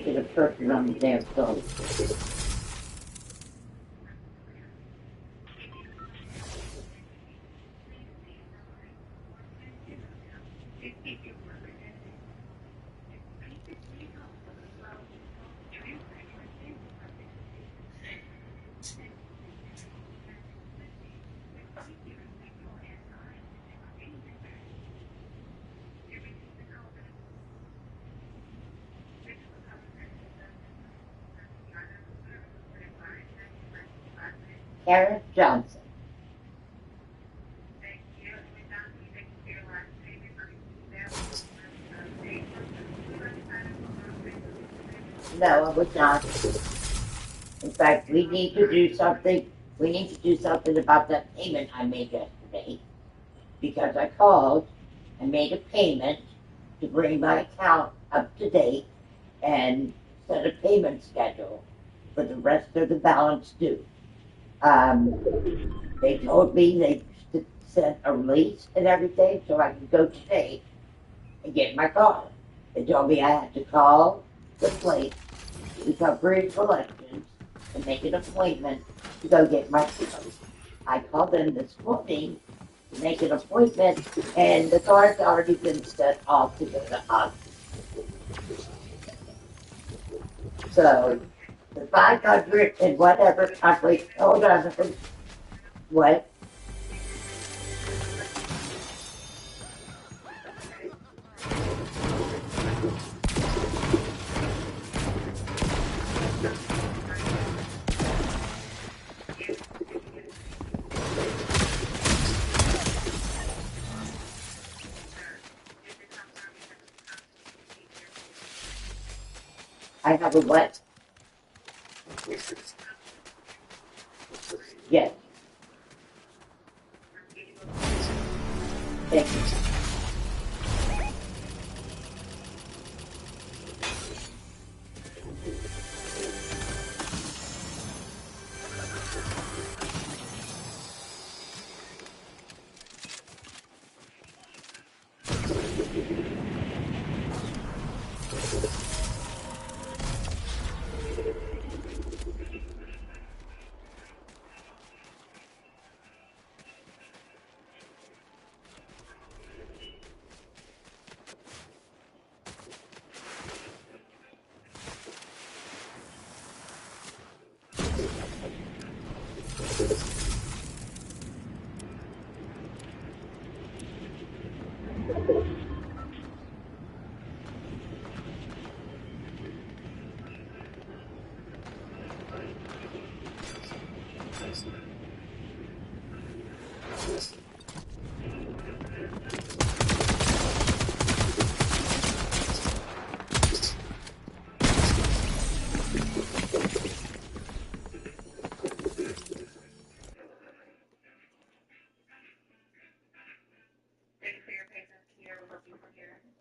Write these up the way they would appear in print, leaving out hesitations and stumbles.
it a person on the damn phone. Karen Johnson. No, I would not. In fact, we need to do something. We need to do something about that payment I made yesterday. Because I called and made a payment to bring my account up to date and set a payment schedule for the rest of the balance due. They told me they sent a release and everything so I could go today and get my car. They told me I had to call the place, Recovery Collections, and make an appointment to go get my car. I called them this morning to make an appointment, and the car's already been set off to go to auction. So, the 500 and whatever, wait, hold on, what? I have a what? Yes. Thank you.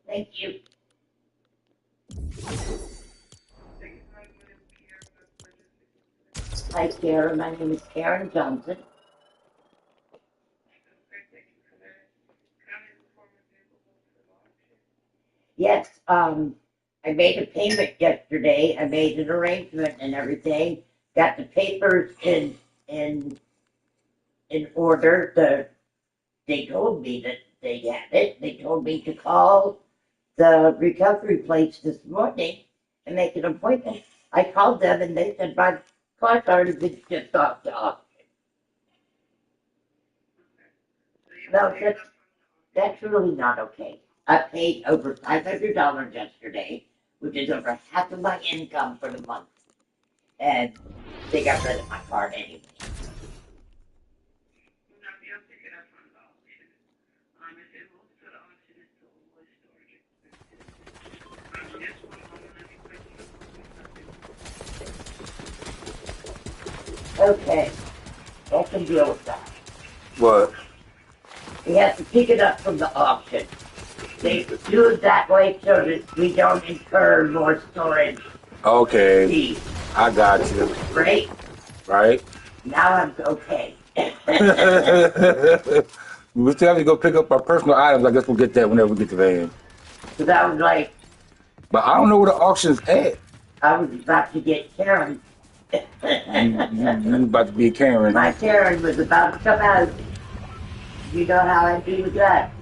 Thank you. Hi, Karen. My name is Karen Johnson. Yes, I made a payment yesterday. I made an arrangement and everything. Got the papers in order. They told me that they had it. They told me to call the recovery place this morning and make an appointment. I called them and they said my car's already been shipped off to auction. No, that's really not okay. I paid over $500 yesterday, which is over half of my income for the month. And they got rid of my card anyway. Okay, I can deal with that. What? We have to pick it up from the auction. They do it that way so that we don't incur more storage. Okay, fees. I got you. Right? Right? Now I'm okay. We still have to go pick up our personal items. I guess we'll get that whenever we get to the van. So that was like, But I don't know where the auction's at. I was about to get Karen. You about to be a Karen, My huh? Karen was about to come out. You know how I do with that.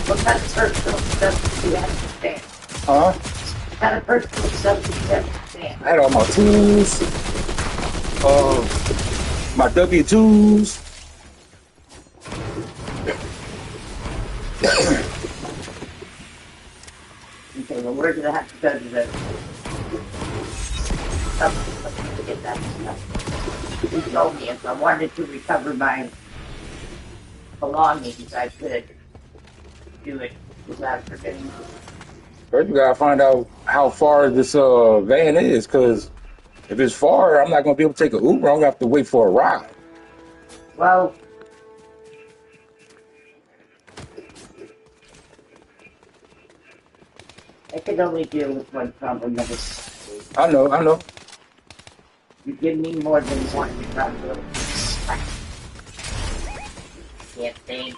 What kind of personal stuff do you understand? Huh? What kind of personal stuff do you understand? I had all my tools, my W-2s. Okay, well, we're gonna have to go to the something to get that stuff. He told me if I wanted to recover my belongings, I could do it this afternoon. First, we gotta find out how far this van is, because if it's far, I'm not gonna be able to take an Uber. I'm gonna have to wait for a ride. Well, I can only deal with one problem at a time. I know. You give me more than one problem. Can't think.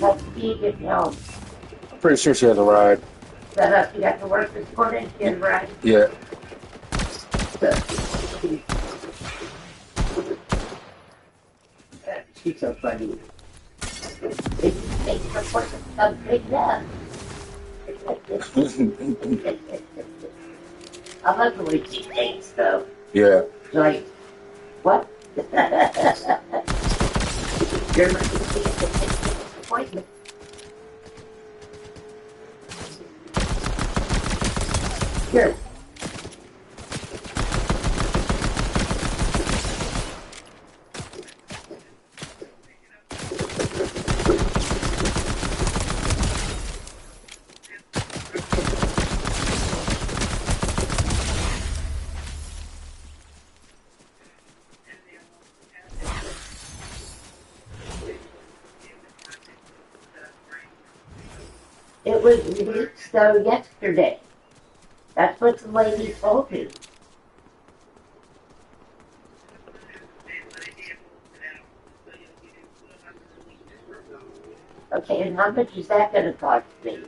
Let's see if it helps. I'm pretty sure she has a ride. Set up, you got to work this morning, get right. Yeah. She's so funny. It makes her put some big up. I love the way she thinks, though. Yeah. She's like, what? You're my appointment. Here. It was released though yesterday. That's what the lady told me. Okay, and how much is that going to cost me?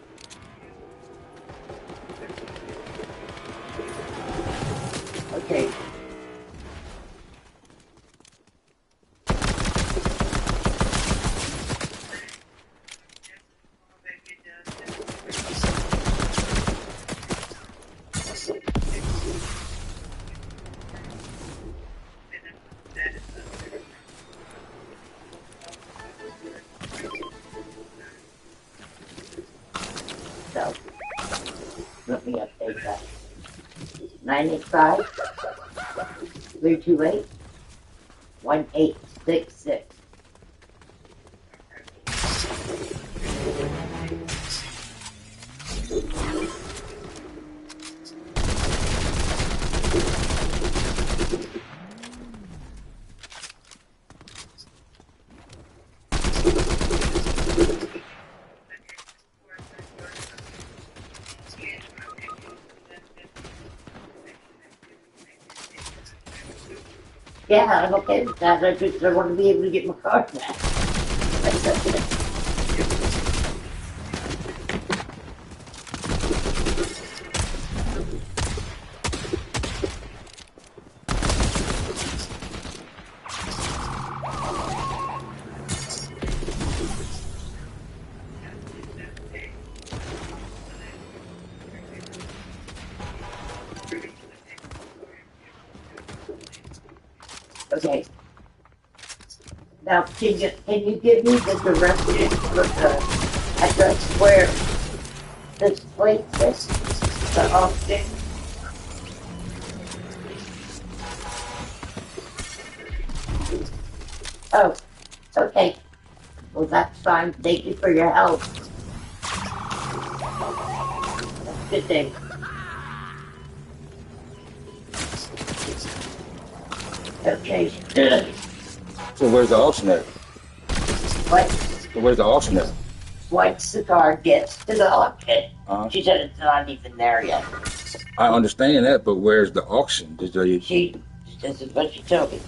985 328 1866. Yeah, I'm okay with that. I want to be able to get my car back. Okay. Now, can you give me the direction for the address where this place is? The auction? Oh, okay. Well, that's fine. Thank you for your help. That's a good thing. Okay. So where's the auction at? What? So where's the auction at? Once the car gets to the auction, Uh-huh. she said it's not even there yet. I understand that, but where's the auction? This This is what she told me.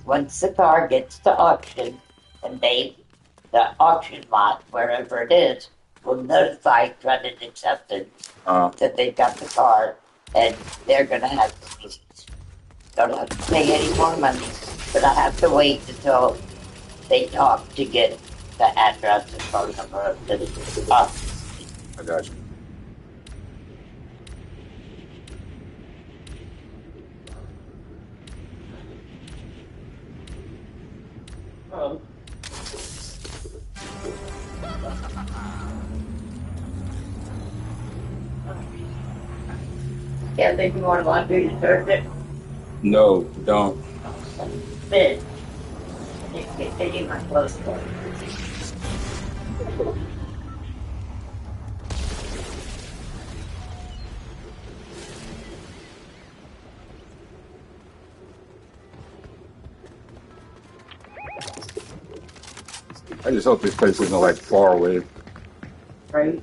Once the car gets to auction, and the auction lot, wherever it is, will notify credit acceptance that they've got the car, and they're going to have to lease. Don't have to pay any more money, but I have to wait until they talk to get the address and phone number of the auction. I got you. Yeah, think you want laundry detergent? No, don't. Bitch. They need my clothes for. I just hope this place isn't like far away. Right?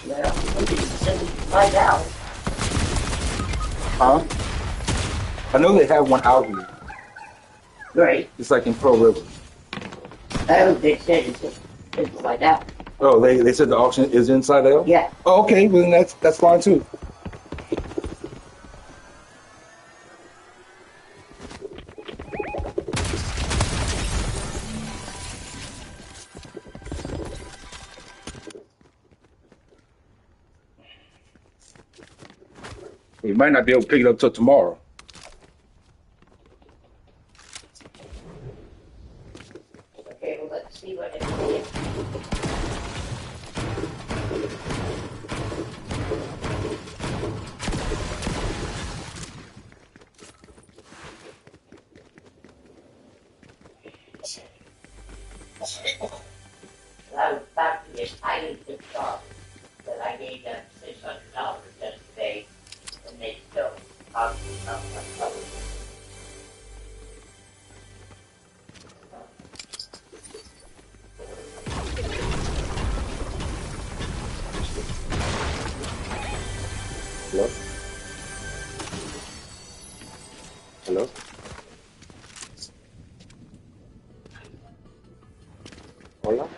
Well, find out. Huh? I know they have one out here. Great. It's like in Pearl River. Oh, they said it's find out. Oh, they said the auction is inside L? Yeah. Oh, okay, well then that's fine too. We might not be able to pick it up till tomorrow. Okay, well, let's see what it is. I was about to get tiny bit off, but I gave them $600 yesterday, and they still talk about my color. Hello? Hello? Hola?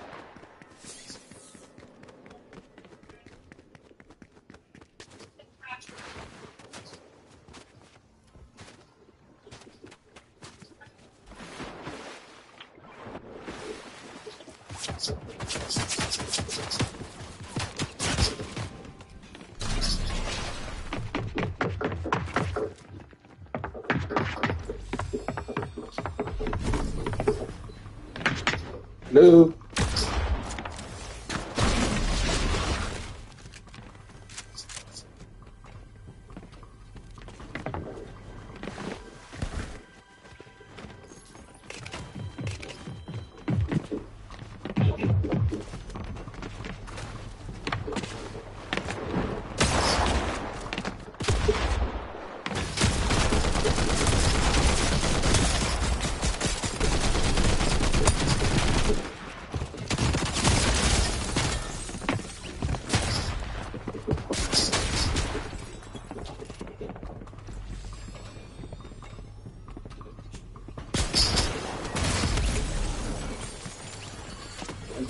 do.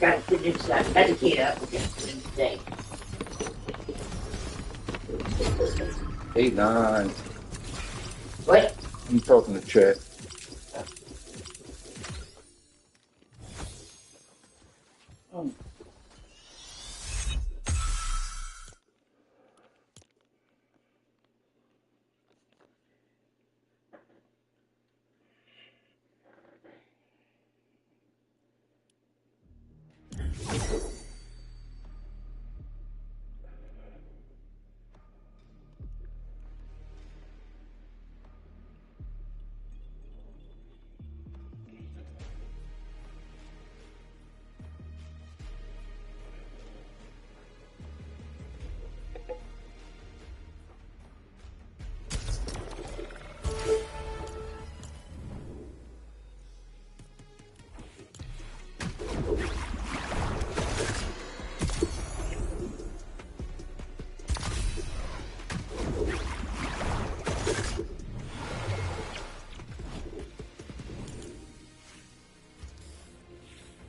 Gotta finish that medicate up again today. 8, 9. What? I'm talking to chat. Oh.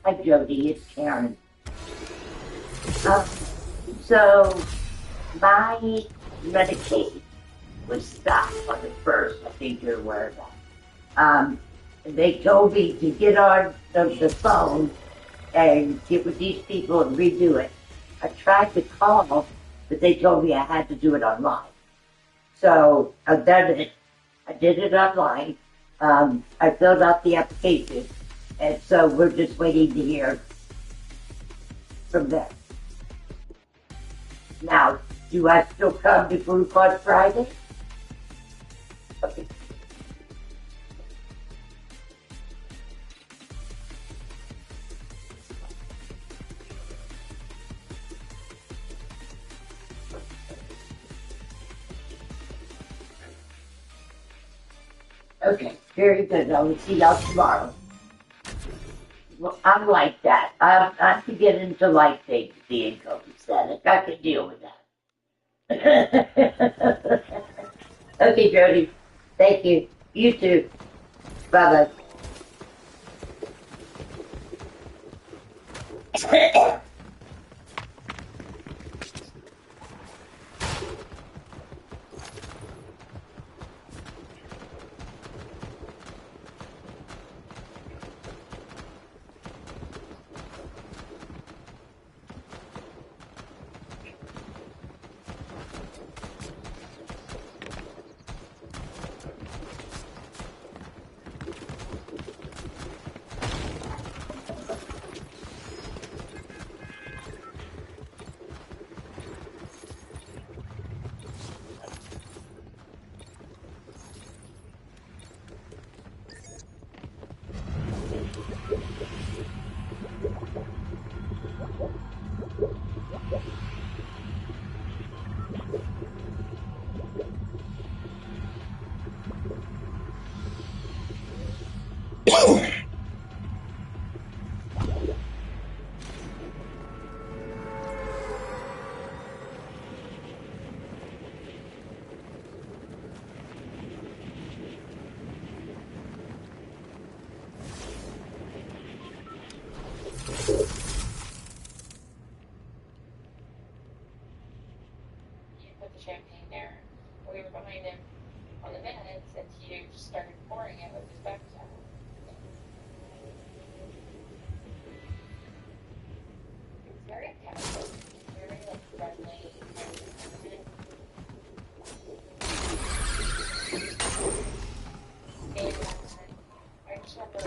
Hi, Jody. It's Karen. So, my Medicaid was stopped on the 1st. I think you're aware of that. They told me to get on the phone and get with these people and redo it. I tried to call, but they told me I had to do it online. So, I've done it. I did it online. I filled out the application. And so we're just waiting to hear from them. Now, do I still come to group on Friday? Okay. Okay, very good. I will see y'all tomorrow. Well, I'm like that. I'm beginning to like things, the income static. I can deal with that. Okay, Jody. Thank you. You too. Bye bye. Put the champagne there. We were behind him on the minutes, and he just started pouring it with his back shot. It's very casual. It's very like friendly. And I just remember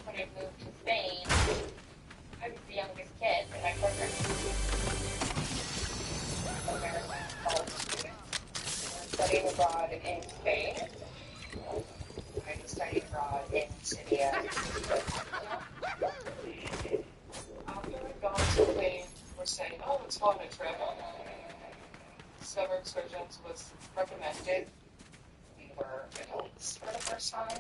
When I moved to Spain, I was the youngest kid in my program. American college students. Studying abroad in Spain. I was studying abroad in Syria. After we'd gone to Spain, we're saying, oh, let's go on a trip. Summer excursions was recommended. We were adults for the first time.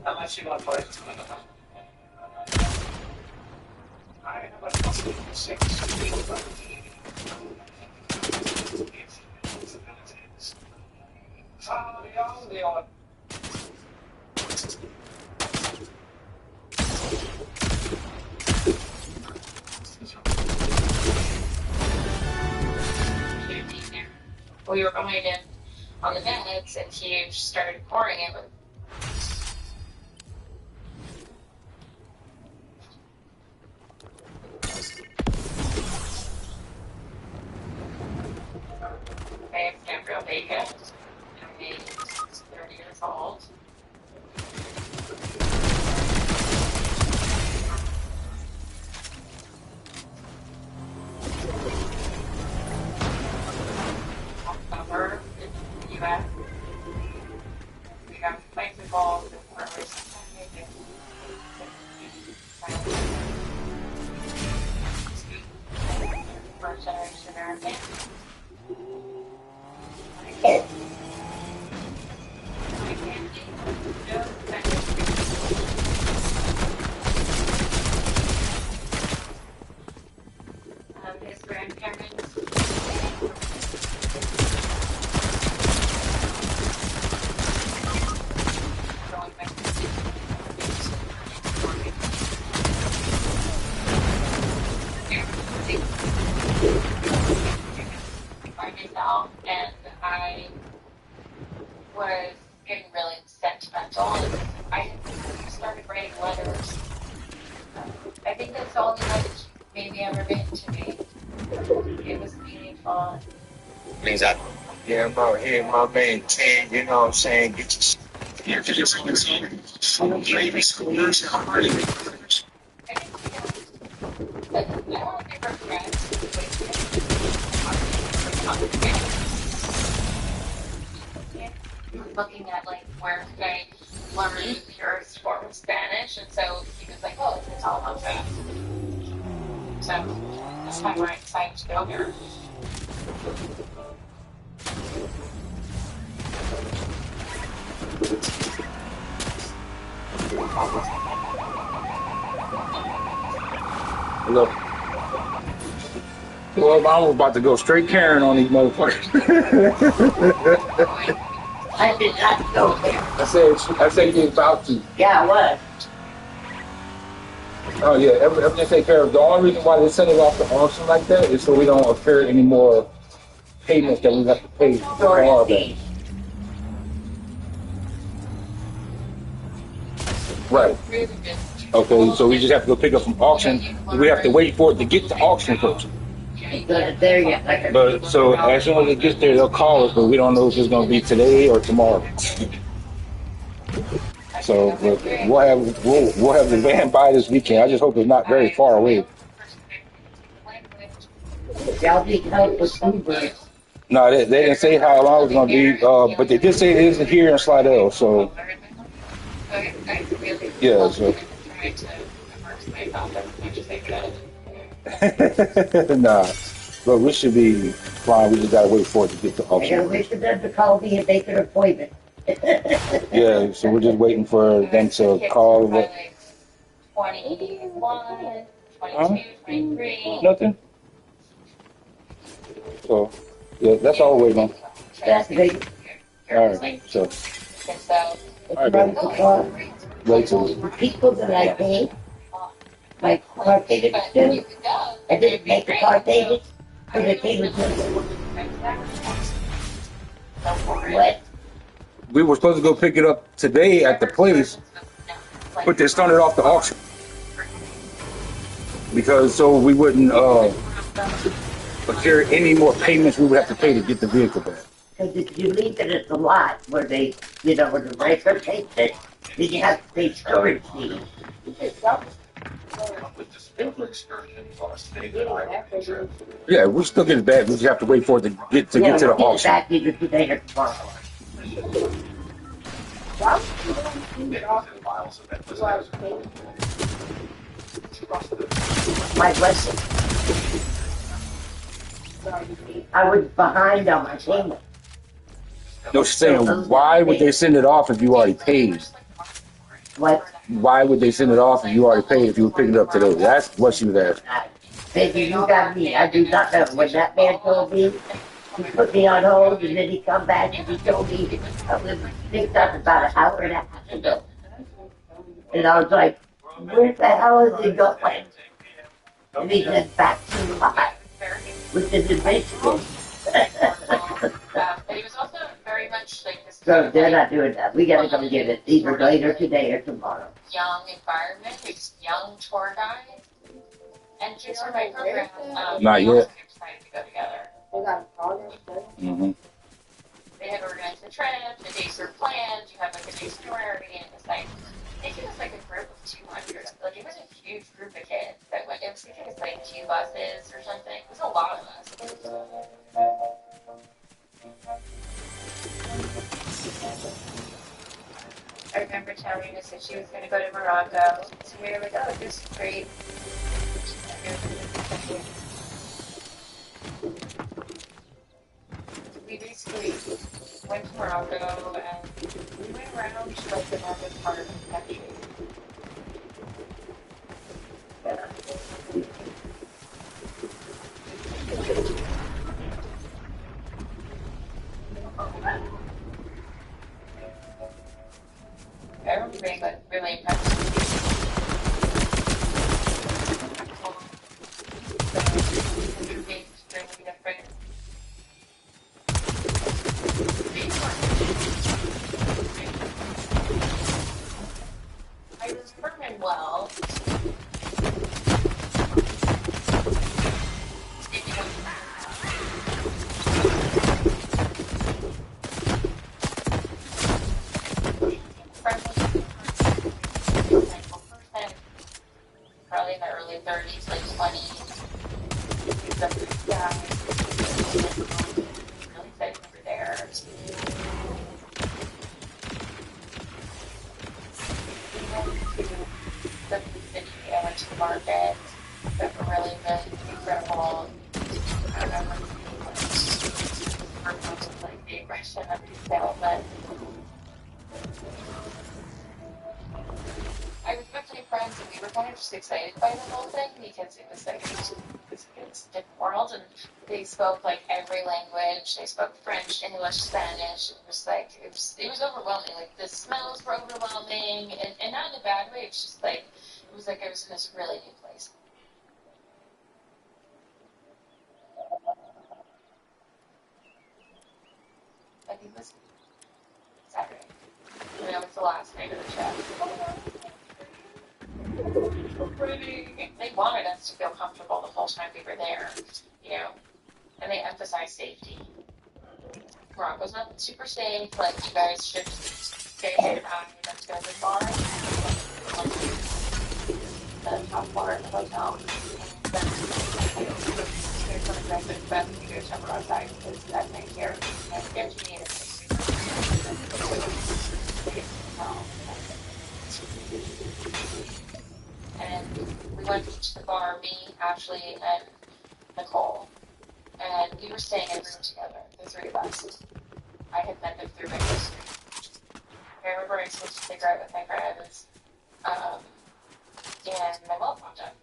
How much you want for it? I know what it's going to say. We were behind him on the meds, and he started pouring it with. I have Gabriel Bacon. I'm 30 years old. Summer in the U.S. We have bicycles and where we sometimes make it. First generation American. His grandparents. Going back to by myself, and I was getting really sentimental, and I started writing letters. I think that's the only letter maybe ever written to me. It was meaningful. Means that. Yeah, I'm out here, my man, Ted, you know what I'm saying? Get your gravy schoolers. I think, but I don't think regrets. Looking at like where could I learn the purest form of Spanish, and so he was like, "Oh, it's all about that." So that's kind of why I decided to go here. Look. Well, I was about to go straight Karen on these motherfuckers. I did not go there. I said you're about to. Yeah, I was. Oh yeah, everything take care of. The only reason why they send it off the auction like that is so we don't incur any more payments that we have to pay for all that. Right. Okay, so we just have to go pick up from auction. We have to wait for it to get to auction first. It's not there yet. Like But so as soon as it gets there, they'll call us, but we don't know if it's going to be today or tomorrow. So we'll have the van by this weekend. I just hope it's not very far away. y'all need help with Uber. No, they didn't say how long it's going to be, but they did say it is here in Slidell. So yeah, so. Nah, but we should be fine. We just gotta wait for it to get to I gotta auction. wait for them to call me and make an appointment. Yeah, so we're just waiting for them to call. 21, 22, 23. Nothing. So yeah, that's all we're waiting on. That's big. All right, so It's right, around the car. wait till. The people that I paid, my car payments too. I didn't make the car payments, but it came with what? We were supposed to go pick it up today at the place, but they started off the auction because so we wouldn't incur any more payments we would have to pay to get the vehicle back. Because if you leave it at the lot where they, where the breaker takes it, then you have to pay storage fees. Yeah, we still get it back. We just have to wait for it to get to the auction. Back either today or tomorrow. My blessing. I was behind on my payment. No, she's saying, why would they send it off if you already paid? What? Why would they send it off if you already paid if you were picking it up today? That's what she was asking. Baby, you got me. I do not know. When that man told me, he put me on hold, and then he come back and he told me I was picked up about an hour and a half ago. And I was like, where the hell is he going? And he said, back to the lot, which is in Michigan. But he was also very much like this. So they're not doing that. We gotta go get it either later today or tomorrow. Young environment, it's young tour guides. And just for my program, Not we yet. also decided to go together. Mm-hmm. They had organized the trip, the dates were planned, you have like a day's tour, everything. It was like, I think it was like a group of 200. Like it was a huge group of kids that went, it was like 2 buses or something. It was a lot of us. I remember telling us that she was going to go to Morocco. So we were like, oh, this is great. We basically went to Morocco and we went around to like the northern part of the country. I remember being like really impressed. I was performing well. Probably in the early 30s, like 20s. Yeah. Really excited we were there. market that were really, really incredible. I remember like the aggression of detail, but I was with my friends and we were kind of just excited by the whole thing because it was like it was a different world and they spoke like every language. They spoke French, English, Spanish. It was like it was overwhelming. Like the smells were overwhelming and not in a bad way. It's just like it was like I was in this really new place. I think it was Saturday. You know, it's the last night of the trip. So pretty. They wanted us to feel comfortable the whole time we were there, you know, and they emphasized safety. Morocco's not super safe, like you guys should stay safe. Let's go to the bar, the top floor of the hotel. And then there's some executive best to go jump outside because that night here, and there's me in and we went to the bar, me, Ashley, and Nicole, and we were staying in a room together, the three of us. I had met them through my history. I remember I smoked a cigarette with my friends, and my mom popped up.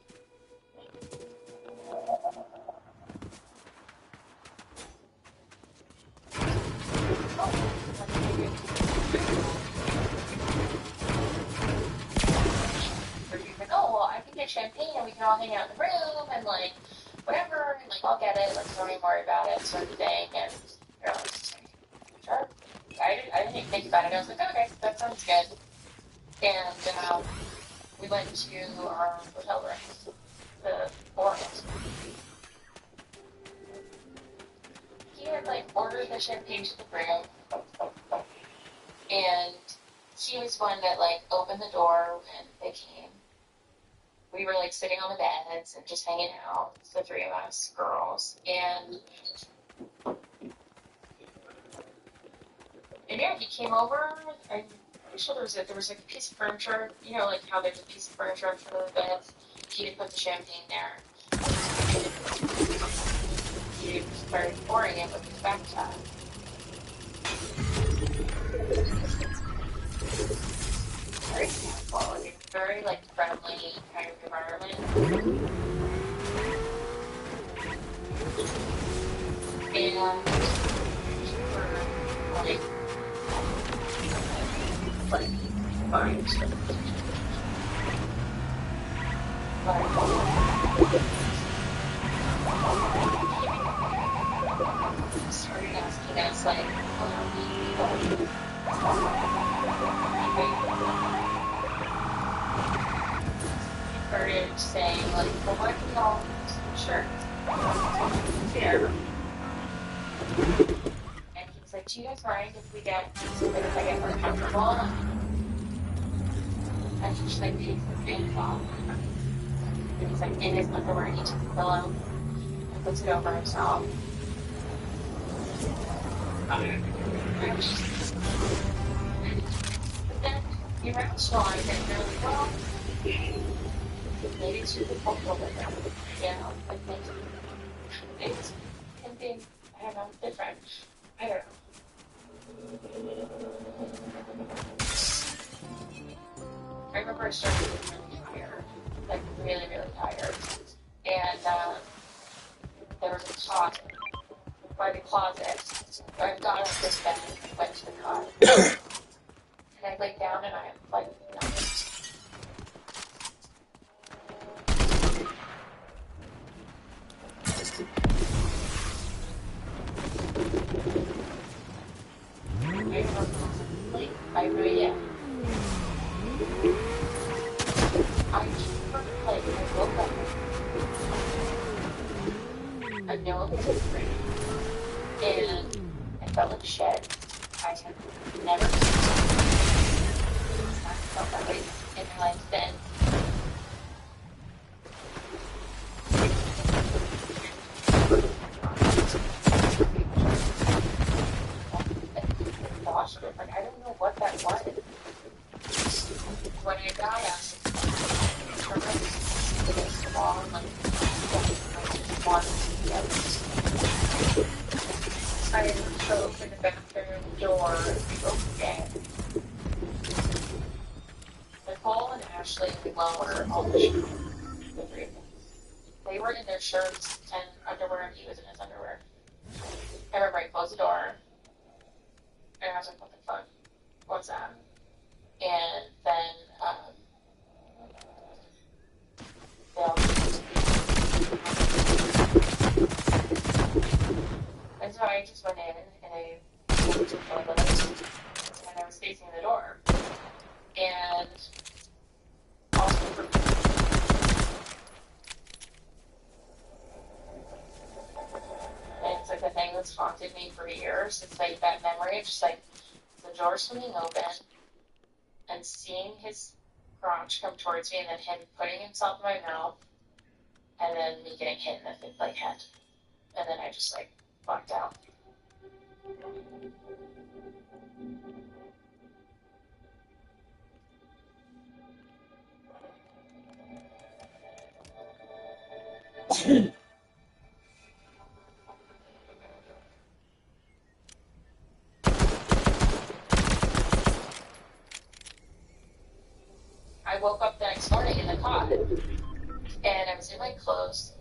Oh, well, I can get champagne and we can all hang out in the room and like whatever, and like I'll get it, like don't even worry about it, sort of thing. And you're like, sure. I didn't even think about it. I was like, okay, that sounds good. And we went to our hotel room, the Orient. He had like ordered the champagne to the room, and he was one that like opened the door when they came. We were like sitting on the beds and just hanging out, the three of us girls, and yeah, he came over. I'm pretty sure there was like a piece of furniture, you know, like how there's a piece of furniture in front of the bed. He had put the champagne there. He started pouring it with his backpack. Very beautiful. Like, it's very like friendly kind of environment. And like fine stuff. Started asking us like, started saying like, well, why don't we all shirts? Here. And he's like, do you guys mind if I get more comfortable? And she just like takes his pants off. And he's like in his underwear, he takes a pillow and puts it over himself. But then you rationalize it and you're like, well, maybe it's just a cultural difference. You know, like maybe it's him being, I don't know, different. I don't know. I remember I started getting really tired, like really, really tired. And there was a closet by the closet. So I got up this bed and went to the cot. And I laid down and I like nothing. I really am. I woke up. I know it was different. And I felt like shit. I have never felt that way in my life then. Like, I don't know what that was. When I got up, Ashley and lower all the three of them. They were in their shirts and underwear, and he was in his underwear. I remember I closed the door, and I was like, what the fuck? What's that? And then, they all and so I just went in, and I went to the toilet, and I was facing the door. And also, and it's like a thing that's haunted me for years. It's like that memory of just like the door swinging open and seeing his crotch come towards me, and then him putting himself in my mouth, and then me getting hit in the like head, and then I just like blacked out. I woke up the next morning in the cot, and I was in my clothes,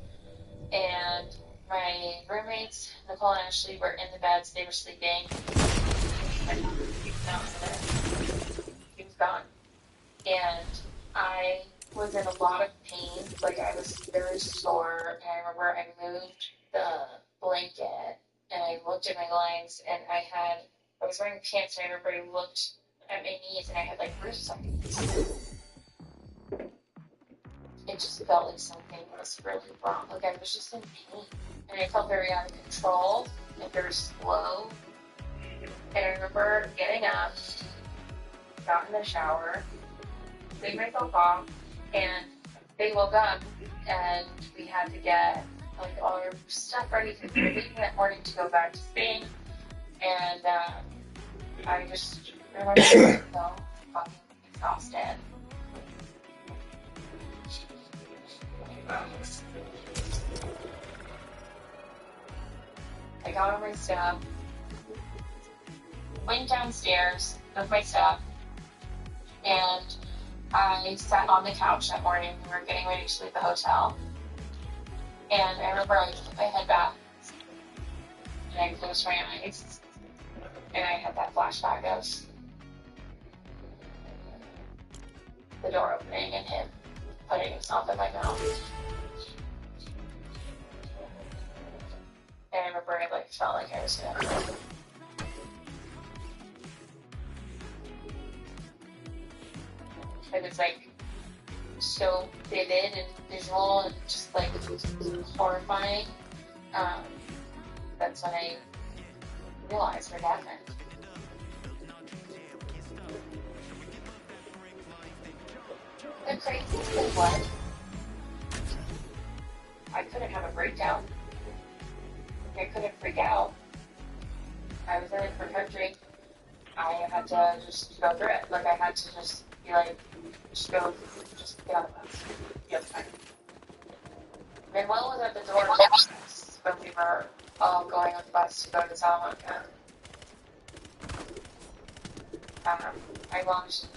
and my roommates, Nicole and Ashley, were in the beds. They were sleeping. I thought he was not there. He was gone. And I was in a lot of pain. Like, I was very sore. And I remember I moved the blanket, and I looked at my legs, and I was wearing pants, and I remember I looked at my knees, and I had, like, bruises on my knees. It just felt like something was really wrong. Like, I was just in pain. And I felt very out of control and very slow. And I remember getting up, got in the shower, cleaned myself off, and they woke up, and we had to get like all our stuff ready because we were leaving that morning to go back to Spain. And I just remember being so fucking exhausted. I got all my stuff, went downstairs with my stuff, and I sat on the couch that morning. We were getting ready to leave the hotel. And I remember I put my head back, and I closed my eyes, and I had that flashback of the door opening and him putting himself in my mouth. And I remember I like felt like I was gonna cry. It was like so vivid and visual and just like horrifying. That's when I realized what happened. The craziest thing was I couldn't have a breakdown. I couldn't freak out. I was in a different country. I had to just go through it. Like, I had to just be like, just get on the bus. Be okay. Manuel was at the door when we were all going on the bus to go to Salamanca. I launched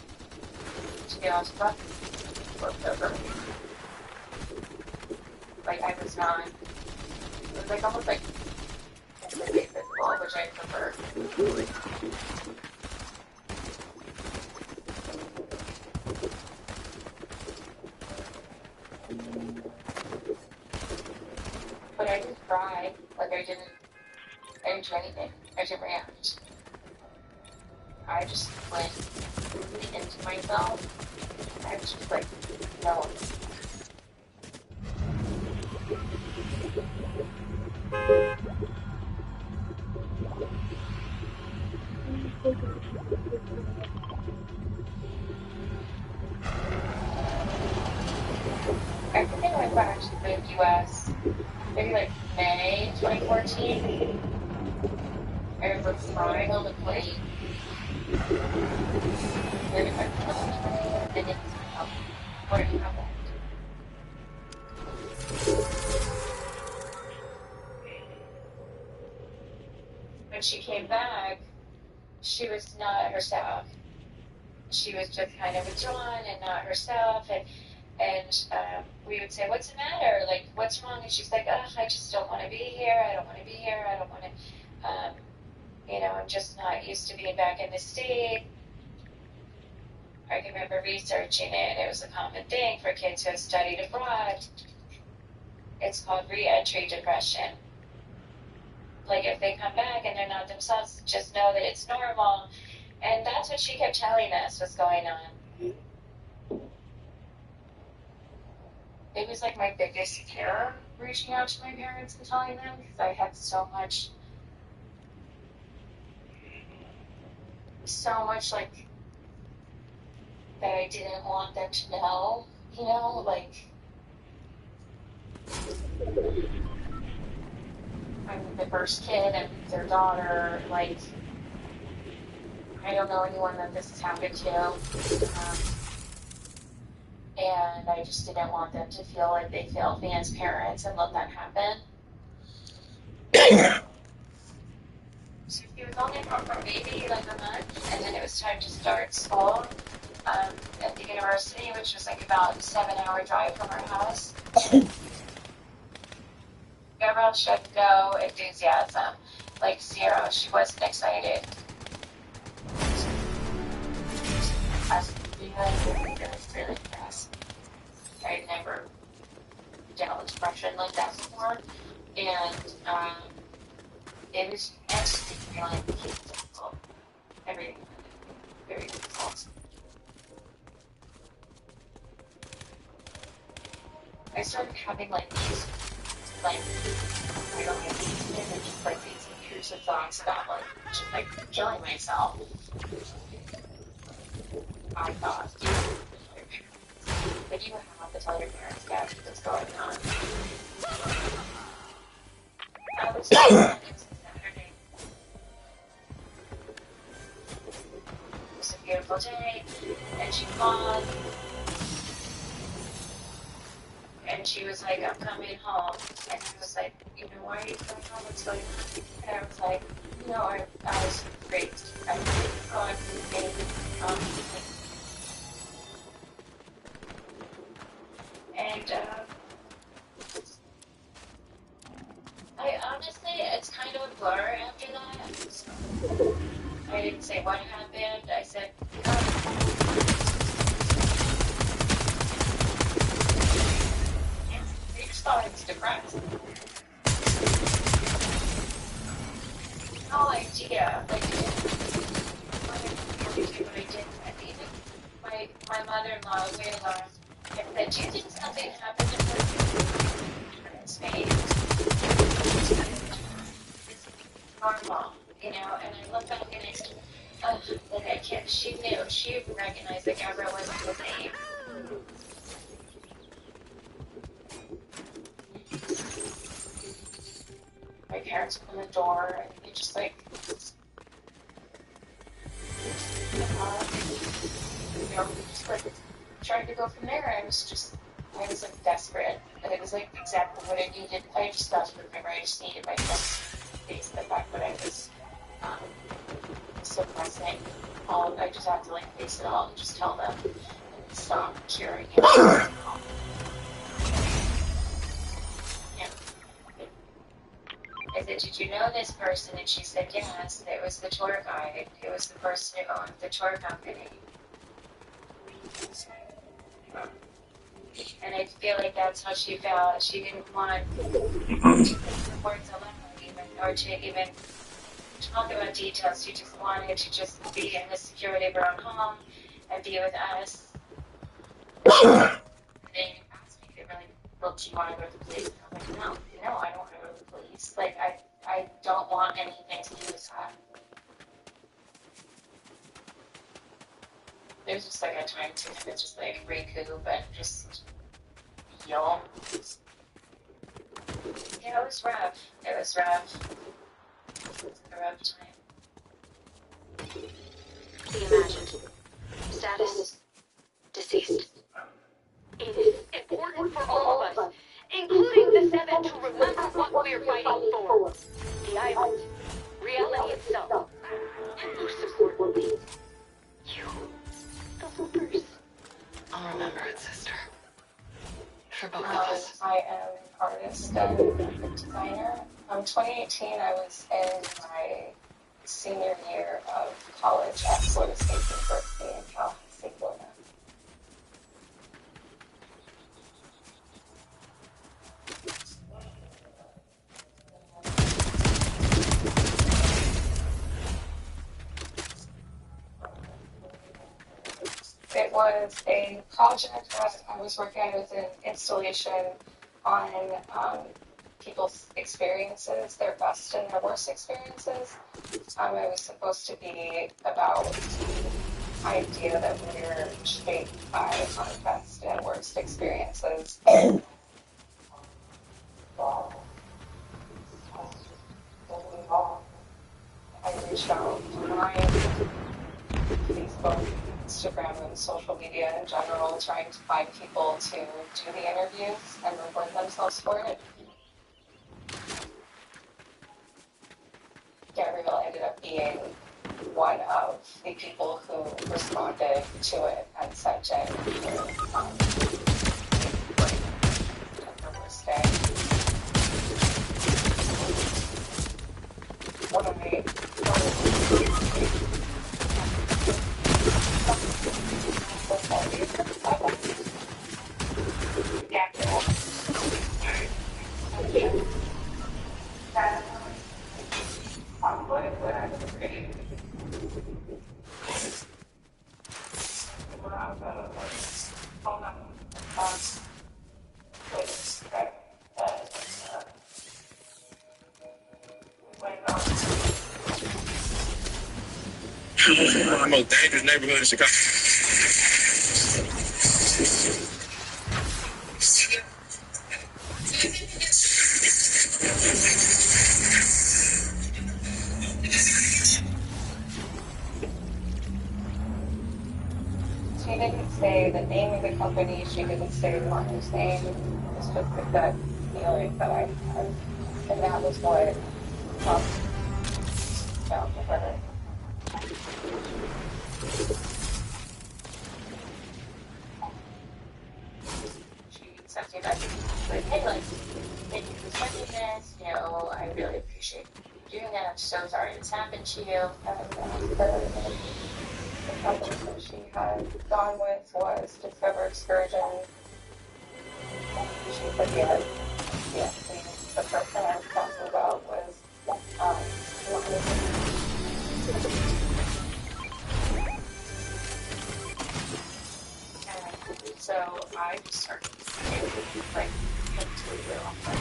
to get onto the bus. Looked over. Like, I was not. It was like almost like physical, which I prefer. But I didn't cry. Like, I didn't do anything. I didn't react. I just went into myself. I was just like, no. I think I went back to the US maybe like May 2014. I remember crying on the plane. And I didn't know what had happened. When she came back, she was not at her staff. she was just kind of withdrawn and not herself, and we would say, "What's the matter? Like, what's wrong?" And she's like, "Ugh, I just don't want to be here. I don't want to be here. I don't want to, I'm just not used to being back in the state." I can remember researching it. It was a common thing for kids who have studied abroad. It's called re-entry depression. Like, if they come back and they're not themselves, just know that it's normal. And that's what she kept telling us was going on. It was like my biggest fear, reaching out to my parents and telling them, because I had so much like that I didn't want them to know, like I'm the first kid and their daughter, like I don't know anyone that this has happened to. And I just didn't want them to feel like they failed me as parents and let that happen. So she was only home for maybe like a month, and then it was time to start school at the university, which was like about a 7-hour drive from our house. Gabrielle showed no enthusiasm, like zero. She wasn't excited. I was really impressed. I'd never dealt with depression like that before, and it was actually feeling difficult. Everything very difficult. I started having like these, like, I don't know, just like these intrusive thoughts about like, just like killing myself. I thought, but you have to tell your parents that what's going on. I was just Saturday. It was a beautiful day, and she called, and she was like, "I'm coming home," and I was like, "Why are you coming home? What's going on?" And I was like, I was raped. I was gone and I honestly, it's kind of a blur after that. I didn't say what happened. I said, I just thought I was depressed. No idea. Like, what I did. My mother-in-law was very large. And said, "Do you think something happened to her?" In Spain. It's normal, And I look back and it's, like I can't. She knew. She recognized that Gabrielle wasn't the same. My parents opened the door and they just like, just like tried to go from there. I was like desperate, and it was like exactly what I needed. I just got to remember I just needed my friends to face the fact that I was suppressing all. I just had to like face it all and just tell them and stop curing it. I said, "Did you know this person?" And she said, "Yes, it was the tour guide. It was the person who owned the tour company." And I feel like that's how she felt. She didn't want words aloud even, or to even talk about details. She just wanted to just be in the security of her own home and be with us. And they asked me if it really, well, do you want to go to the police? And I was like, no, I don't want to go to the police. Like, I don't want anything to do with that. There's just like a time to kind of just like recoup and just heal. Yeah, it was rough. It was rough. It was a rough time. Be imagined. Status deceased. It is important for all of us, including the Seven, to remember what we're fighting for. The island, reality itself, and most importantly, you. I am an artist and graphic designer. 2018, I was in my senior year of college at Florida State University in Tallahassee, Florida. It was a project that I was working on. It was an installation on people's experiences, their best and their worst experiences. It was supposed to be about the idea that we're shaped by our best and worst experiences. I reached out online, Facebook, Instagram, and social media in general, trying to find people to do the interviews and record themselves for it. Gabrielle ended up being one of the people who responded to it and sent in her worst day. When I One of the most dangerous neighborhoods in Chicago. She didn't say the name of the company, she didn't say the owner's name. It's just the gut feeling that I had. And that was what down to her. She sent me back like, hey, like, thank you for sending this. You know, I really appreciate you doing that. I'm so sorry this happened to you. And the company that she had gone with was Discover Excursion. She said, yeah, the person I was talking about was and so I just started like completely off my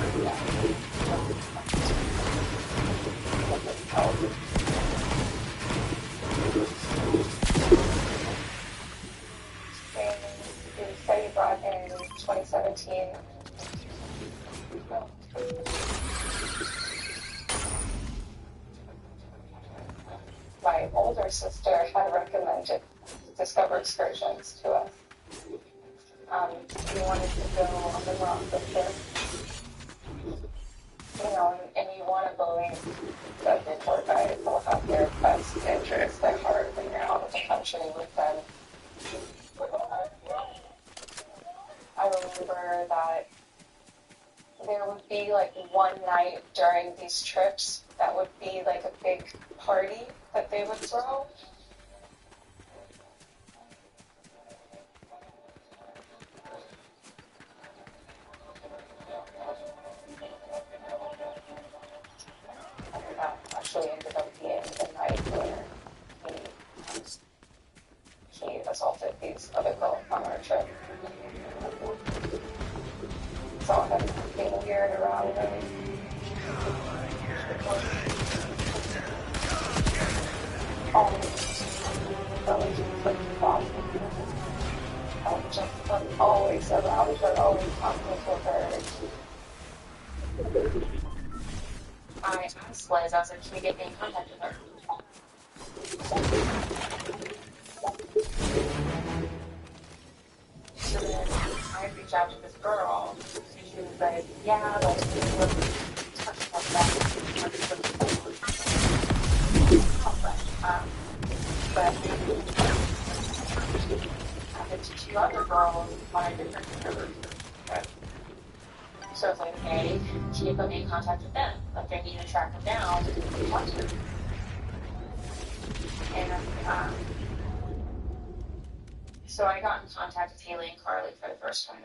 the study brought in 2017. My older sister had recommended Discover Excursions to us. We wanted to go on the rock with her. You know, and you want to believe that the tour guides will have their best interest at heart when you're out of the country with them. I remember that there would be like one night during these trips that would be like a big party that they would throw. And that actually ended up being the night where he assaulted these other girls on our trip. Saw him being weird around them. Just always around her, always talking to her. I asked Liz, I was like, can we get in contact with her? So then I reached out to this girl, and she was like, yeah, like, we were touching on that. But the two other girls on a different university. So it's like, okay, can you put me in contact with them? Like, I need to track them down and talk to them. And so I got in contact with Haley and Carly for the first time.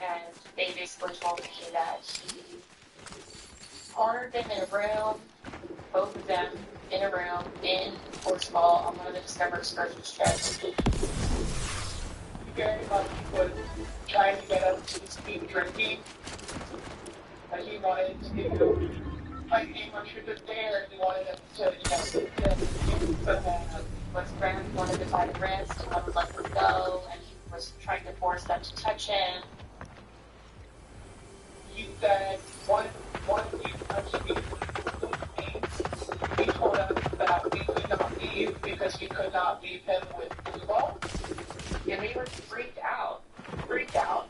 And they basically told me that he cornered them in a room, both of them in a room in Portugal on one of the Discover Excursions trips. Very much was trying to get us to speak drinking. But he wanted to, like, anyone who was there, he wanted us to, but then Was friends wanted to tie the wrist, and one would let them go, and he was trying to force them to touch him. he said, once you touch me, he told us that we could not leave because we could not leave him with Google. And they were freaked out.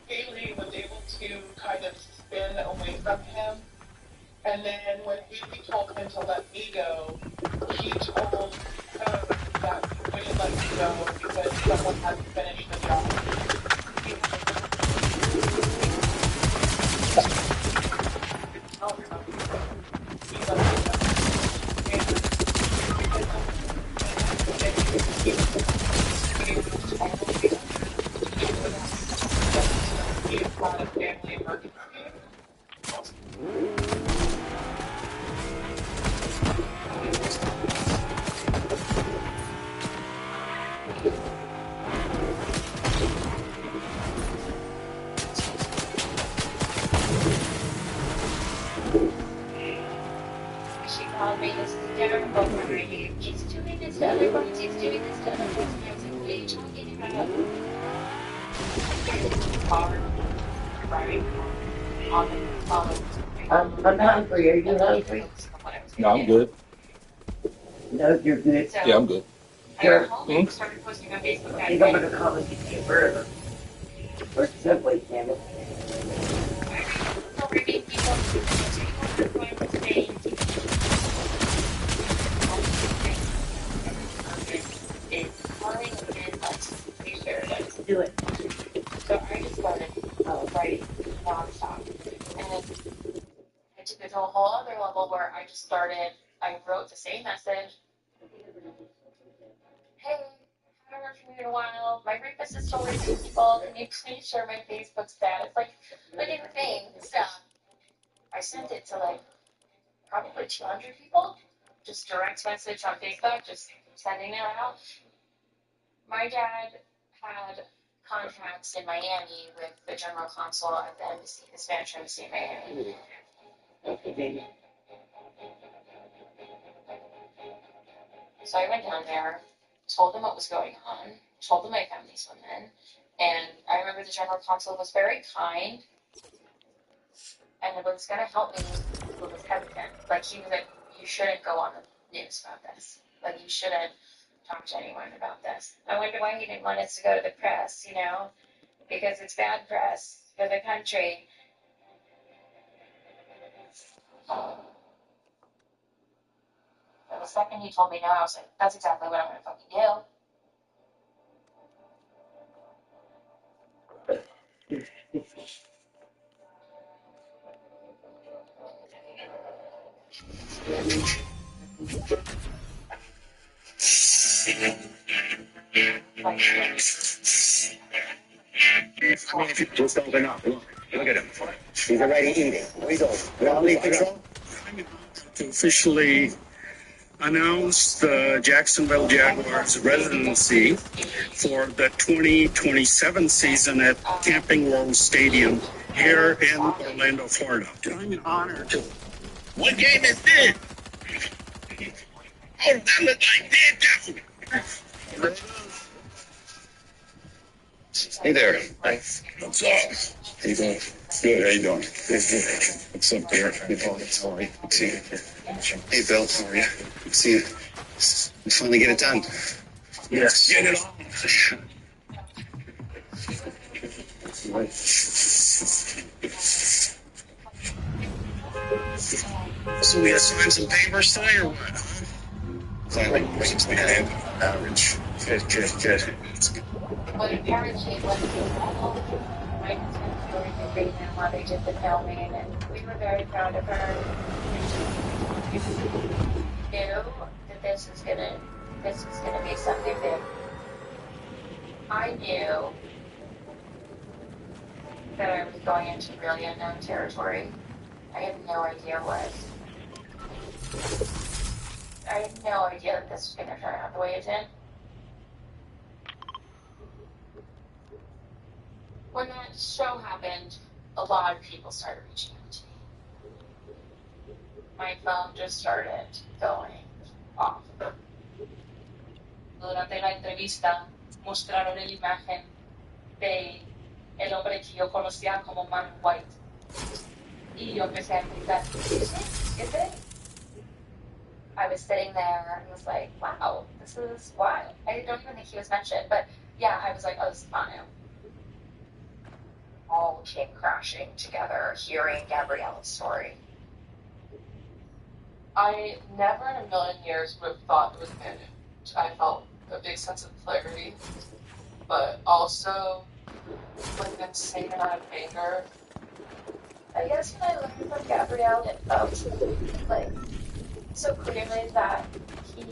Haley was able to kind of spin away from him. And then when Haley told him to let me go, he told her that he wouldn't let me go because someone hadn't finished the job. Oh, no. He let me go. He had a family emergency. She called me, this is terrible for me. He's doing this to everybody, he's doing this to everybody. And I was like, what are you talking about? Hard, right? I'm hungry. Are you hungry? No, I'm good. No, you're good. So, Yeah, I'm good. I got home and started posting on Facebook I that think I'm day. gonna call and get you a burger. Or Subway sandwich. Already people are going to stay. It's calling and let's be sure that Do it. so I just started writing nonstop. And I took it to a whole other level where I wrote the same message. Hey, haven't heard from you in a while. My rapist is still raping people. Can you please share my Facebook status? Like different things. Stuff. I sent it to like probably 200 people. Just direct message on Facebook, just sending it out. My dad had contacts in Miami with the general consul at the embassy, the Spanish embassy in Miami. So I went down there, told them what was going on, told them I found these women, and I remember the general consul was very kind and was going to help me, but was hesitant. Like, he was like, you shouldn't go on the news about this. Like, you shouldn't talk to anyone about this. I wonder why he didn't want us to go to the press, because it's bad press for the country. But the second he told me no, I was like, that's exactly what I'm going to fucking do. Like, I mean, if you just open up, look at him. He's already eating. He's over. Quality control. To officially announce the Jacksonville Jaguars residency for the 2027 season at Camping World Stadium here in Orlando, Florida. I'm an honor to. What game is this? Oh, that looks like dead devil. Hey there. Hi. What's up? How you doing? Good, how you doing? What's up, dear? Hey, Paul. How are you? Good to see you. Hey, Bill. How are you? Good to see you. We finally get it done. Yes. Get it on. So we gotta sign some papers today or what? planning versus the average. Good. But apparently, when my husband and I were in agreement while they did the filming, and we were very proud of her. We knew that this is gonna be something big. I knew that I was going into really unknown territory. I had no idea what. I had no idea that this was gonna turn out the way it did. When that show happened, a lot of people started reaching out to me. My phone just started going off. Durante la entrevista mostraron la imagen de el hombre que yo conocía como Man White. Y yo empecé a gritar, ¿es él? I was sitting there and was like, wow, this is wild. I don't even think he was mentioned, but yeah, I was like, oh, this is Manu. All came crashing together, hearing Gabrielle's story. I never in a million years would have thought it was him. I felt a big sense of clarity, but also like an insane amount of anger. I guess when I learned from Gabrielle, it felt like so clearly that he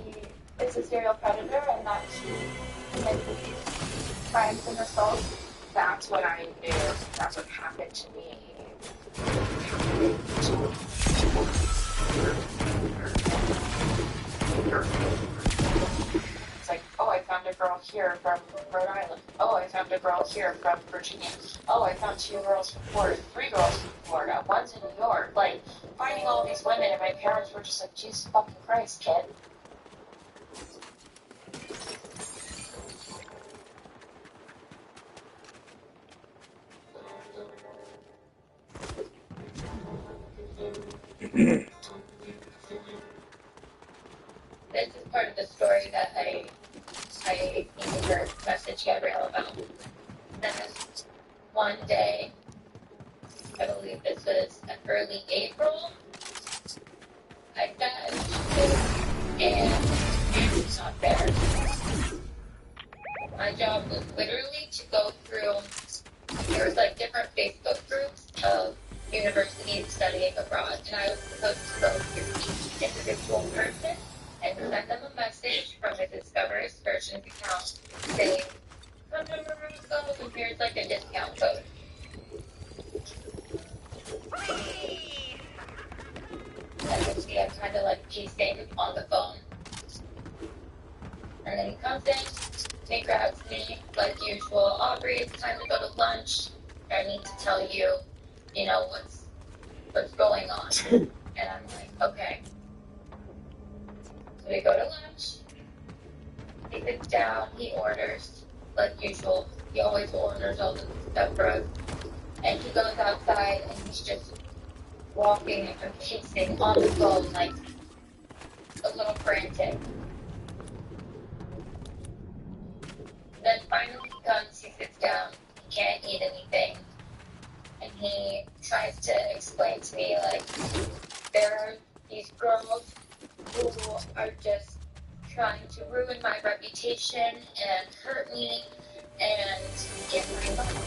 is a serial predator and that he commits these crimes and assaults. That's what I knew. That's what happened to me. It's like, oh, I found a girl here from Rhode Island. Oh, I found a girl here from Virginia. Oh, I found 2 girls from Florida, 3 girls from Florida, one's in New York. Like, finding all these women, and my parents were just like, Jesus fucking Christ, kid. This is part of the story that I needed to message Gabrielle about. That one day, I believe this was early April, I got and it was not there. My job was literally to go through, there was like different Facebook groups of universities studying abroad, and I was supposed to go through each individual person and send them a message from a Discover's version account saying, come to Morocco, and here's like a discount code. And then see, I'm kind of like G-Sting on the phone. And then he comes in, he grabs me, like usual, Aubrey, it's time to go to lunch. I need to tell you, you know, what's going on. And I'm like, okay. So we go to lunch. He sits down, he orders, like usual. He always orders all the stuff for us. And he goes outside and he's just walking and pacing on the phone like a little frantic. Then finally he comes, he sits down, he can't eat anything. And he tries to explain to me, like, there are these girls who are just trying to ruin my reputation and hurt me and get my money.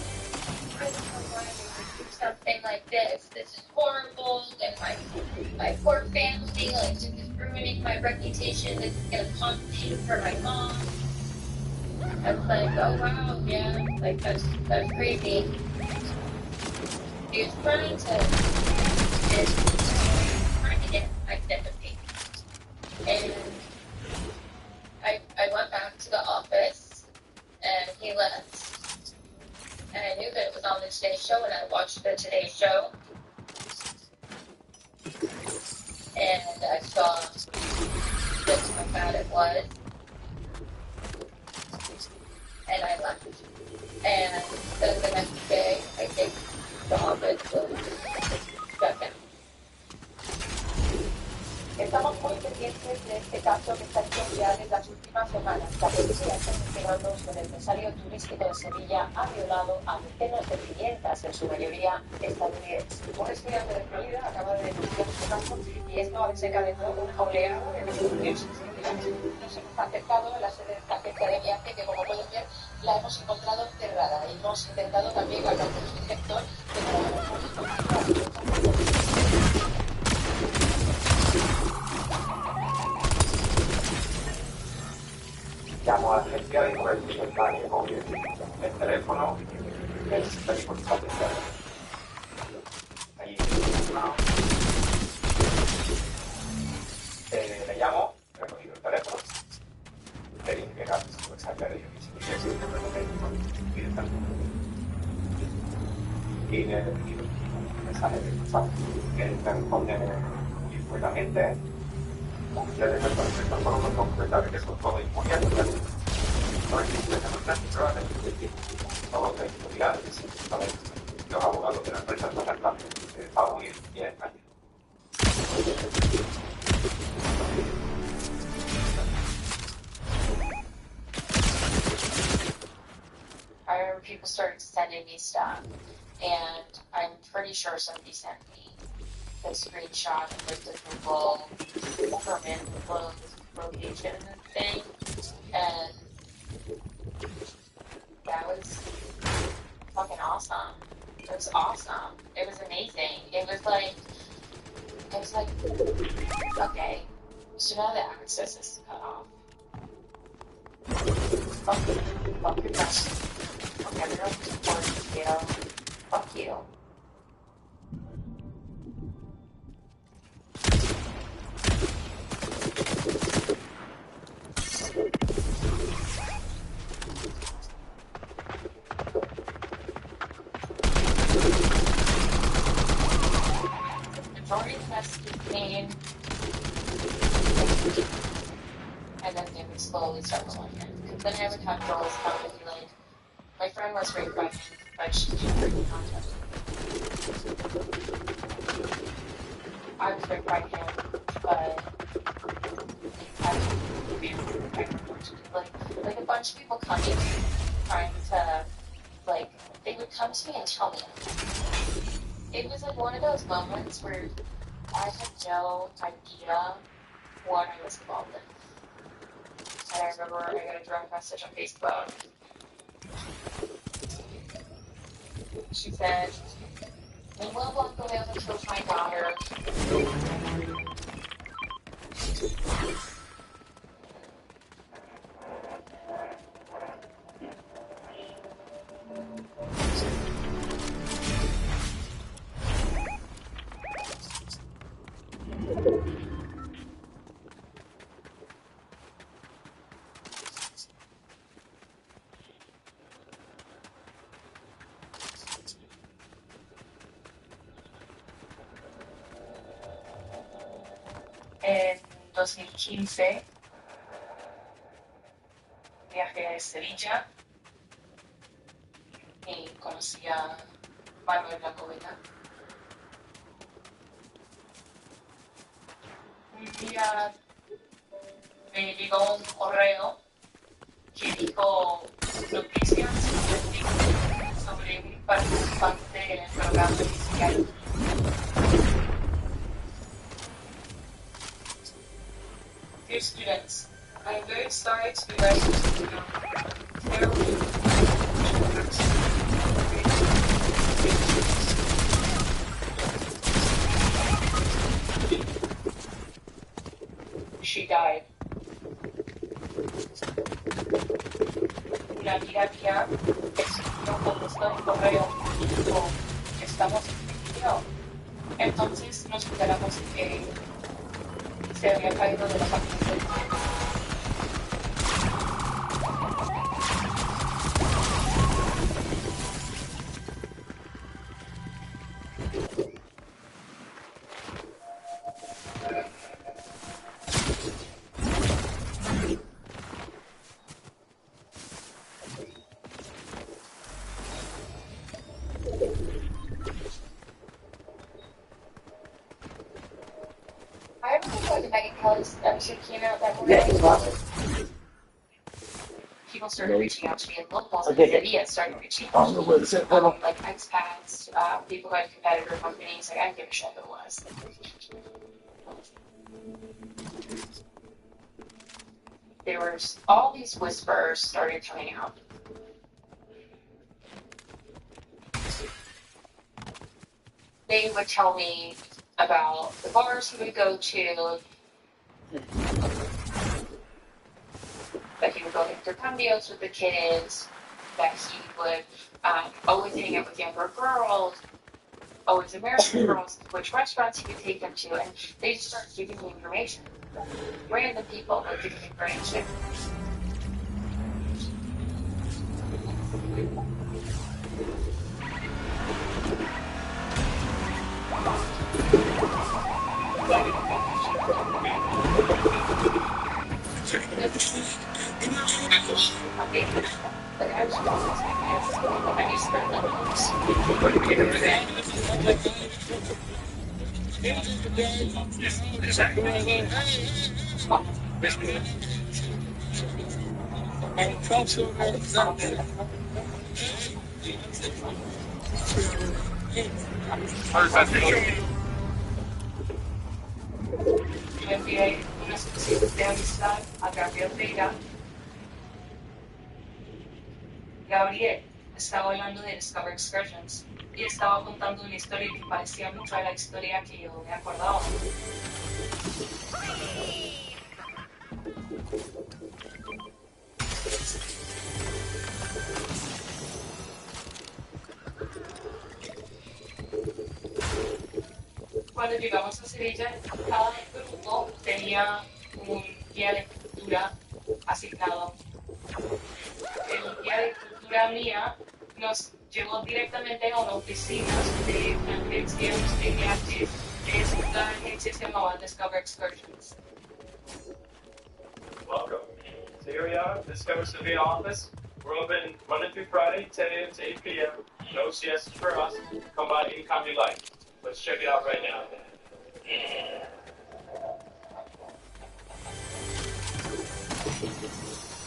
I don't know why they would do something like this. This is horrible, and my poor family, like, this is ruining my reputation. This is gonna cause pain for my mom. I was like, oh wow, yeah, like that's crazy. He was trying to get my sympathy. And I went back to the office and he left. And I knew that it was on the Today Show and I watched the Today Show. And I saw just how bad it was. And I left. And then the next day, I think the office was shut down. Estamos muy pendientes de este caso hecho que esta historia de las últimas semanas. La policía está investigando si el empresario turístico de Sevilla ha violado a decenas de clientas, en su mayoría estadounidenses. Un estudiante de Florida acaba de denunciar su caso y esto ha desencadenado una oleada de denuncias. Nos hemos acercado a la sede de esta agencia de viaje que, como pueden ver, la hemos encontrado cerrada. Hemos intentado también hablar con su director, Llamo a la agencia de cobertura sanitaria móvil. El teléfono es 24. Ahí le llamo, he recogido el teléfono, le dije que era su exalta de y le he recibido un mensaje de WhatsApp que me responde muy fuertemente. Ya desde entonces tampoco nos completamente que son todo inmunidad. No existe democrática, todos los editoriales, los abogados de la empresa están muy bien. I remember people started sending me stuff, and I'm pretty sure somebody sent me the screenshot of like the Google permit location thing, and that was fucking awesome. It was awesome. It was amazing. It was like, okay, so now the access is cut off. Fuck you. Fuck your best. Fuck everyone who supports you. Fuck you. Majority tested came, and then they would slowly start rolling in. Because then I would have girls come and be like, my friend was raped by him, but she didn't break in contact. I was raped by him, but I was being raped by her. Like a bunch of people coming, trying to, like, they would come to me and tell me. It was like one of those moments where I had no idea what I was involved in. And I remember I got a direct message on Facebook. She said, Manuel Blanco Leona killed my daughter. En 2015 viajé a Sevilla y conocí a Manuel Blanco-Vena. Un día me llegó un correo que dijo noticias sobre un participante en el programa inicial. Dear students, I am very sorry to be writing to you terribly. She died. Una amiga mía no contestó el correo y dijo, estamos en video. Entonces nos enteramos que se había caído de la página del cielo. Megan Kelly's episode came out that Yeah, morning, well, people started reaching out to me in locals, and Okay. Sevilla started reaching I out don't know to where me, it's at. Hold on. like expats, people who had competitor companies. Like, I didn't give a shit who it was. There was all these whispers started coming out. They would tell me about the bars he would go to, that he would go to intercambios with the kids, that he would always hang out with younger girls, always American girls, which restaurants he would take them to, and they just start giving me information. Random people would give me information. Yo envié una solicitud de amistad a Gabriel Vega. Gabriel estaba hablando de Discover Excursions y estaba contando una historia que parecía mucho a la historia que yo me acordaba. Cuando llegamos a Sevilla, cada grupo tenía un guía de cultura asignado. El guía de cultura mía nos llevó directamente a una oficina de una agencia de viajes. Esta agencia se llamaba Discover Excursions. Welcome. So here we are, Discover Sevilla office. We're open Monday through Friday, 10 a.m. to 8 p.m. No siestas for us. Come by anytime you like. Let's check it out right now.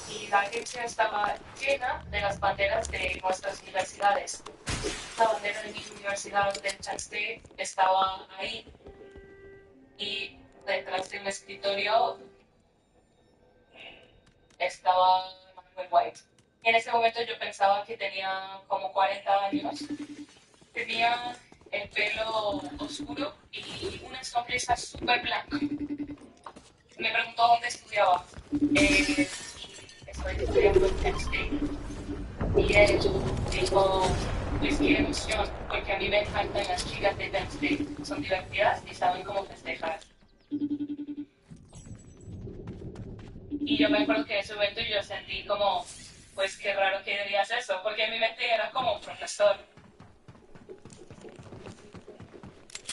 Y la agencia estaba llena de las banderas de nuestras universidades. La bandera de mi universidad de Penn State estaba ahí y detrás de un escritorio estaba Manuel White. En ese momento yo pensaba que tenía como 40 años. Tenía el pelo oscuro y una sonrisa súper blanca. Me preguntó dónde estudiaba. Estoy estudiando en Penn State. Y él dijo, pues qué emoción, porque a mí me encantan las chicas de Penn State. Son divertidas y saben cómo festejar. Y yo me acuerdo que en ese momento yo sentí como, pues qué raro que dirías eso, porque en mi mente era como un profesor.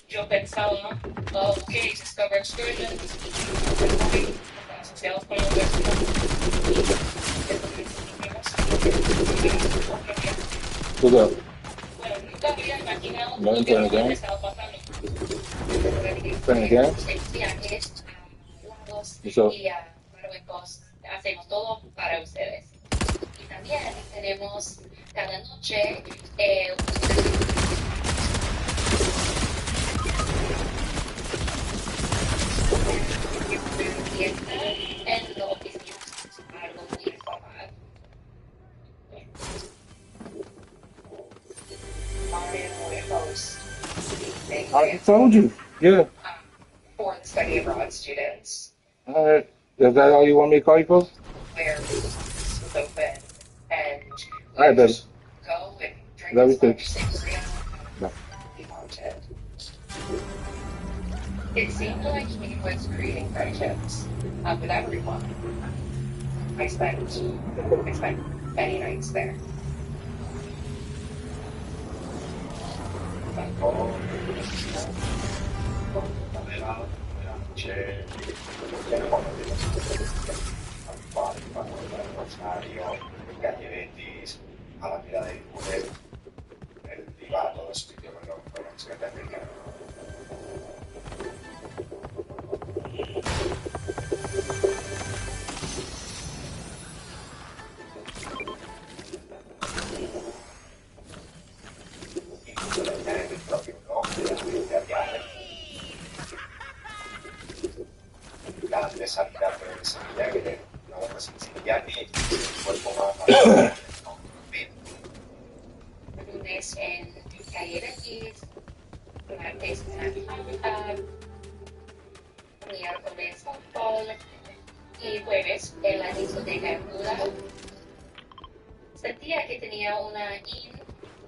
Yo pensaba, oh, ok, Discover Excursions, están asociados con la universidad. What's up? Bueno, nunca había imaginado No, lo que playing a realmente game? estaba pasando. Playing a game? Viajes a lados What's up? y a Marruecos, hacemos todo para ustedes. Y también tenemos cada noche fiesta en la oficina, algo muy informal. Mario will host a I just told you. Yeah. for the study abroad students All right. Is that all you want me to call you for? where it's open and All right, baby. just go and drink Love you as too. much sangria Bye. as you wanted. It seemed like he was creating friendships with everyone. I spent many nights there. A la mirada de mujer, él iba a todos sitios con los que te miércoles y jueves en la discoteca en Lula. Sentía que tenía una in,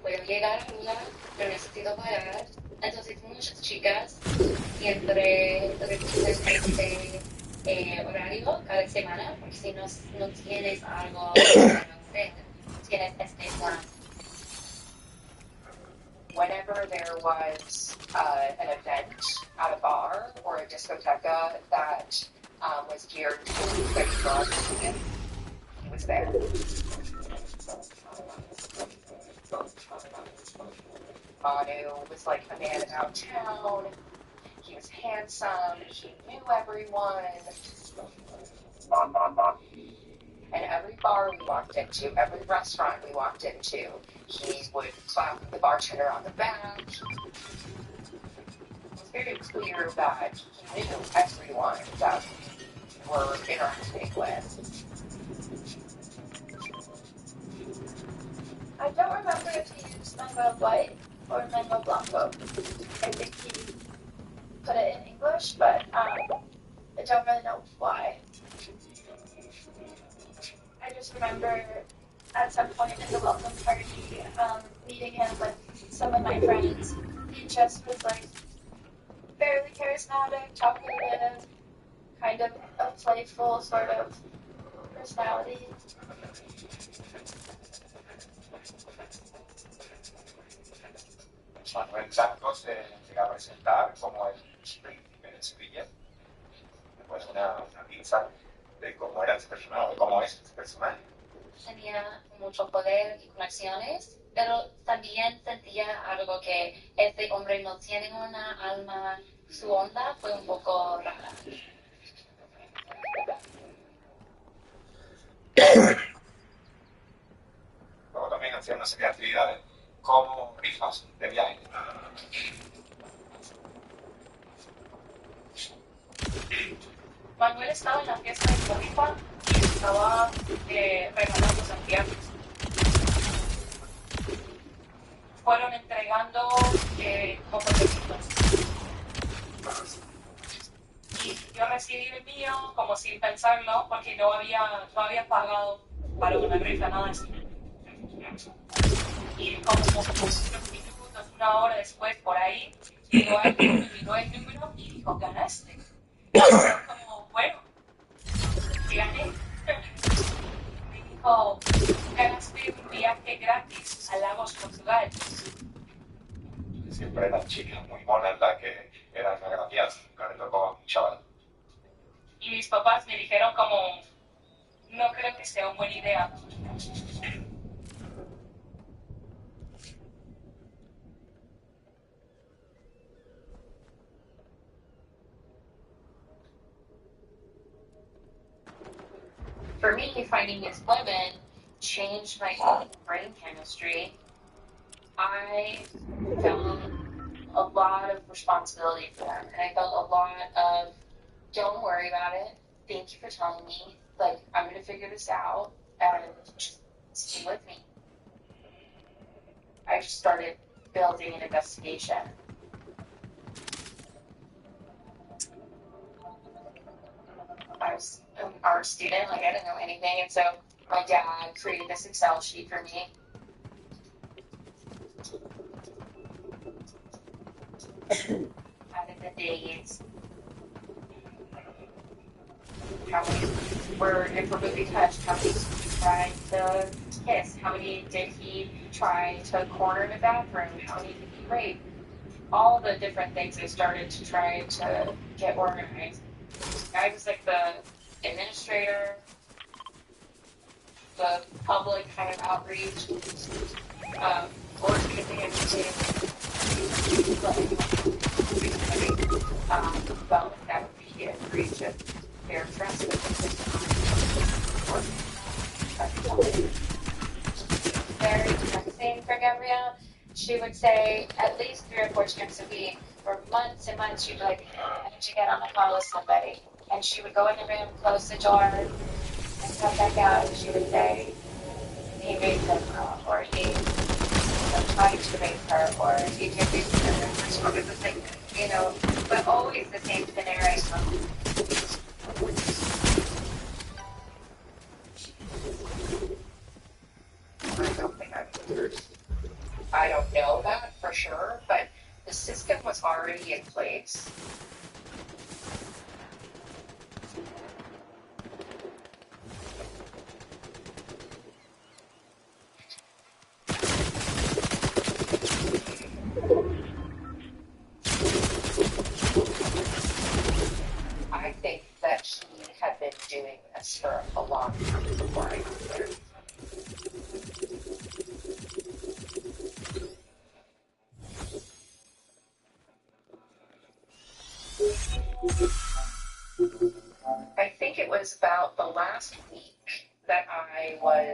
puedo llegar a Lula, pero necesito pagar. Entonces muchas chicas siempre repiten este horario cada semana, porque si no tienes algo para hacer, tienes este plan. Whenever there was an event at a bar or a discoteca that was geared to credit card, he was there. Manu was like a man about town. He was handsome. He knew everyone. And every bar we walked into, every restaurant we walked into, he would clap the bartender on the back. It was very clear that he knew everyone that we were interacting with. I don't remember if he used mango white or mango blanco. I think he put it in English, but I don't really know why. I just remember at some point in the welcome party meeting him with some of my friends. He just was like fairly charismatic, talkative, kind of a playful sort of personality. Manuel Santos se llega a presentar como el príncipe de Sevilla. Pues una pizza de cómo era ese personaje, cómo es ese personaje. Tenía mucho poder y conexiones, pero también sentía algo que este hombre no tiene una alma, su onda fue un poco rara. Luego también hacía una serie de actividades como rifas de viaje. Manuel estaba en la fiesta de Corifa y estaba regalando santiago. Fueron entregando copotecitos. Y yo recibí el mío como sin pensarlo porque no había pagado para una rifa, nada así. Y como unos minutos, una hora después por ahí, llegó alguien, me miró el número y dijo, ganaste. Y yo como, bueno, ¿qué gané? Me dijo, ganaste un viaje gratis a Lagos, Portugal. Siempre eran chicas muy monas las que eran agraciadas, nunca le tocó a un chaval. Y mis papás me dijeron como, no creo que sea una buena idea. For me, finding these women changed my brain chemistry. I felt a lot of responsibility for them, and I felt a lot of, don't worry about it. Thank you for telling me. Like, I'm gonna figure this out, and just stay with me. I just started building an investigation. I was an art student, like I didn't know anything, and so my dad created this Excel sheet for me. Added the dates, how many were improperly touched, how many he tried to kiss, how many did he try to corner in the bathroom, how many did he rape. All the different things I started to try to get organized. I was like the administrator, the public kind of outreach, organizing everything. Felt like that would be a breach of their trust with the very taxing for Gabrielle. She would say at least 3 or 4 times a week for months and months. She'd be like, I need to get on the call with somebody. And she would go in the room, close the door, and come back out, and she would say, he raped her, or he tried to rape her, or he did rape her, or the thing, but always the same scenario. was already in place. I think that she had been doing this for a long time before I got there. I think it was about the last week that I was